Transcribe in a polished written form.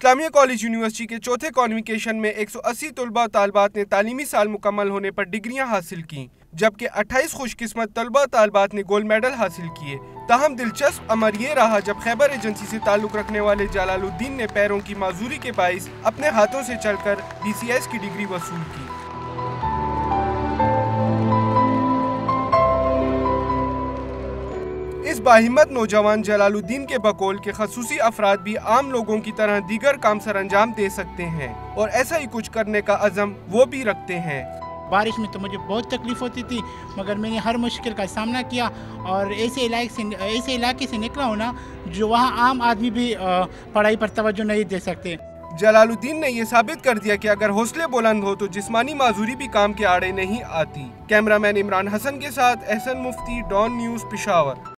Islamia college university के चौथे कॉन्विकेशन में 180 तलबा तालबात ने तालीमी साल मुकम्मल होने पर डिग्रियां हासिल की, जबकि 28 खुशकिस्मत तलबा तालबात ने गोल्ड मेडल हासिल किए। ताहम दिलचस्प अमर ये रहा जब खैबर एजेंसी से ताल्लुक रखने वाले जलालुद्दीन ने पैरों की माजूरी के बाइस अपने हाथों से चलकर DCS की डिग्री वसूल की। इस बाहिम्मत नौजवान जलालुद्दीन के बकौल के खसूसी अफराद भी आम लोगों की तरह दीगर काम सर अंजाम दे सकते हैं और ऐसा ही कुछ करने का अज़म वो भी रखते हैं। बारिश में तो मुझे बहुत तकलीफ होती थी, मगर मैंने हर मुश्किल का सामना किया और ऐसे इलाके से निकला हूँ ना जो वहाँ आम आदमी भी पढ़ाई पर तवज्जो नहीं दे सकते। जलालुद्दीन ने यह साबित कर दिया कि अगर हौसले बुलंद हो तो जिस्मानी माजूरी भी काम के आड़े नहीं आती। कैमरामैन इमरान हसन के साथ एहसन मुफ्ती, डॉन न्यूज़, पेशावर।